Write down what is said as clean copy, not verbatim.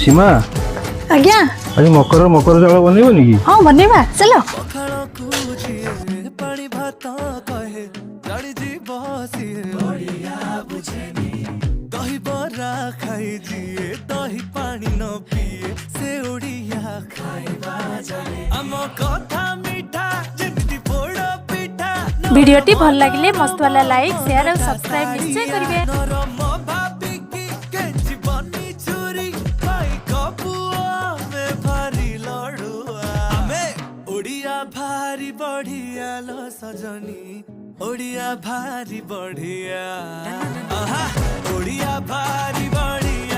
सीमा आज्ञा आज मकर मकर चाउल बनइबनी कि? हाँ बनवा चलो। दही बरा खाई जिए दही पानी न पिए से ओडिया खाइबा जाने आम कथा मीठा जेमिति पोड़ पिठा वीडियोटी भल लगिले मस्त वाला लाइक शेयर और सब्सक्राइब निश्चय करिवे। नरम भाभी की के जीवनी चुरी भाई कपुआ में भारी लड़ुआ हमें ओडिया भारी बढ़िया लो सजनी ओडिया भारी बढ़िया आहा ओडिया भारी बढ़िया